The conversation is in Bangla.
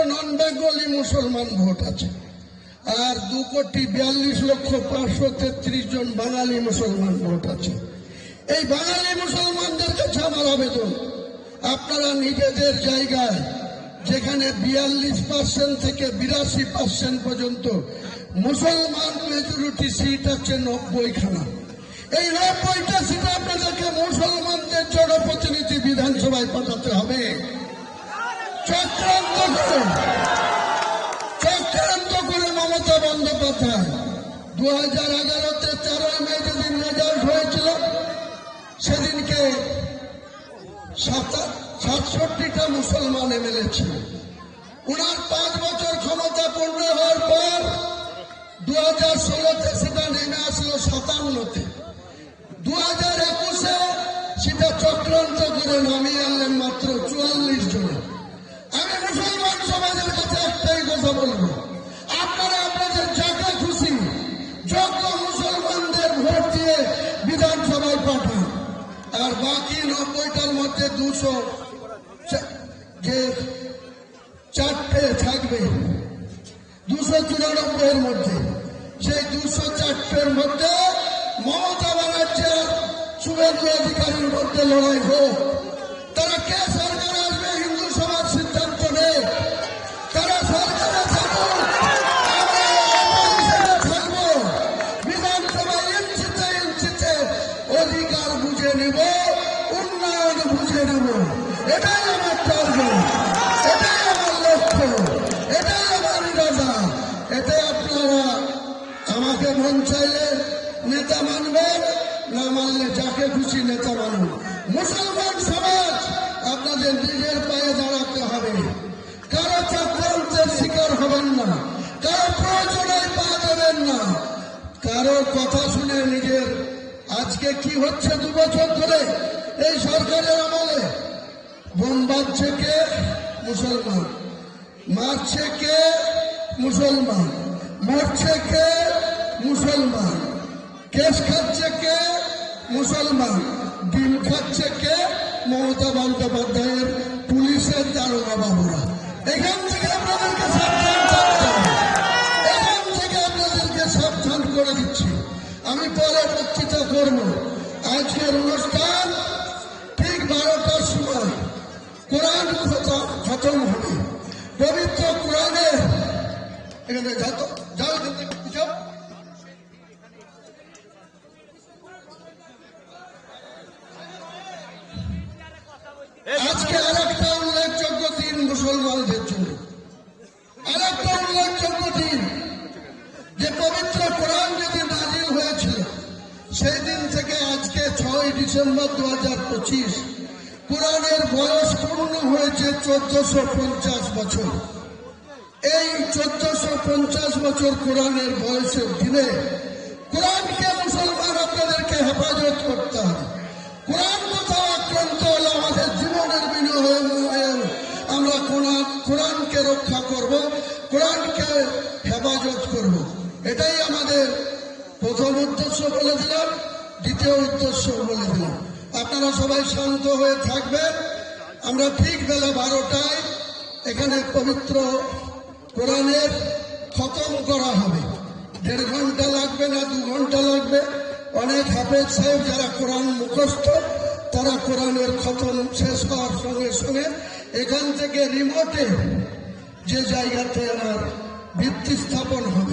নন বেঙ্গলি মুসলমান ভোট আছে, আর 2,42,533 জন বাঙালি মুসলমান ভোট আছে। এই বাঙালি মুসলমানদের কাছে আমার আবেদন, আপনারা নিজেদের জায়গায় যেখানে 42% থেকে 82% পর্যন্ত মুসলমান মেজরিটি সিট আছে 90খানা, এই 90টা সিটে আপনাদেরকে মুসলমানদের জনপ্রতিনিধি বিধানসভায় পাঠাতে হবে। চক্রান্ত করে মমতা বন্দ্যোপাধ্যায় 2011-তে 13 মে যেদিন রেজাল্ট হয়েছিল সেদিনকে 67টা মুসলমান এমএলএ ছিল। উনার 5 বছর ক্ষমতা পূর্ণ হওয়ার পর 2016-তে সেটা নেমে আসলো 57-তে। 2021-এ সেটা চক্রান্ত করে নামিয়ে আনলেন মাত্র 44 জন। আমি মুসলমান সমাজের কাছে একটাই কথা বলবো, আপনারা আপনাদের যাকে খুশি যোগ্য মুসলমানদের ভোট দিয়ে বিধানসভায় পাঠান, আর বাকি 90টার মধ্যে 200 যে 4টে থাকবে 294-এর মধ্যে, সেই 204-এর মধ্যে মমতা ব্যানার্জি আর শুভেন্দু অধিকারীর মধ্যে লড়াই হোক। তারা কে সরকার আসবে হিন্দু সমাজ সিদ্ধান্ত নেই, তারা সরকারে থাকুক, থাকবো বিধানসভায় ইঞ্চিতে অধিকার বুঝে নেব, উন্নয়ন বুঝে নেব। এটাই আমার টার্গেট, এটাই আমার লক্ষ্য, এটাই আমার ইরাদা। এতে আপনারা আমাকে মন চাইলে নেতা মানবেন, না মানলে যাকে খুশি নেতা মানুন। মুসলমান সমাজ আপনাদের নিজের পায়ে দাঁড়াতে হবে, কারো চক্রান্তের শিকার হবেন না, কারো প্রয়োজনে পা দেবেন না, কারো কথা শুনে নিজের আজকে কি হচ্ছে 2 বছর ধরে এই সরকারের আমলে, বোম বাঁধছে কে? মুসলমান। মারছে কে? মুসলমান। মরছে কে? মুসলমান। কেস খাচ্ছে কে? মুসলমান। ডিম খাচ্ছে কে? মমতা বন্দ্যোপাধ্যায়ের পুলিশের দারোগা বাবুরা। এখান থেকে আপনাদেরকে সাবধান থাকতে হবে, এখান থেকে আপনাদেরকে সাবধান করে দিচ্ছি। আমি পরে বক্তৃতা করব। আজকের অনুষ্ঠান ঠিক 12টার সময় কোরআন খতম হবে। পবিত্র কোরআনে এখানে যাও আজকে আরেকটা উল্লেখযোগ্য দিন মুসলমানদের জন্য, আরেকটা উল্লেখযোগ্য দিন, যে পবিত্র কোরআন যেদিন নাজিল হয়েছিল সেই দিন থেকে আজকে 6 ডিসেম্বর 2025 কোরআনের বয়স পূর্ণ হয়েছে 1450 বছর। এই 1450 বছর কোরআনের বয়সের দিনে কোরআনকে মুসলমান আপনাদেরকে হেফাজত করতে হবে। কোরআন কোথাও আক্রান্ত হলে আমাদের জীবনের বিনিময়ে আমরা কোরআনকে রক্ষা করব, কোরআনকে হেফাজত করব। এটাই আমাদের প্রথম উদ্দেশ্য বলে দিলাম, দ্বিতীয় উদ্দেশ্য বলে দিলাম। আপনারা সবাই শান্ত হয়ে থাকবেন। আমরা ঠিক বেলা 12টায় এখানে পবিত্র কোরআনের খতম করা হবে। 1.5 ঘন্টা লাগবে না 2 ঘন্টা লাগবে। অনেক হাফেজ সাহেব যারা কোরআন মুখস্থ তারা কোরআনের খতম শেষ হওয়ার সঙ্গে সঙ্গে এখান থেকে রিমোটে যে জায়গাতে আমার ভিত্তি স্থাপন হবে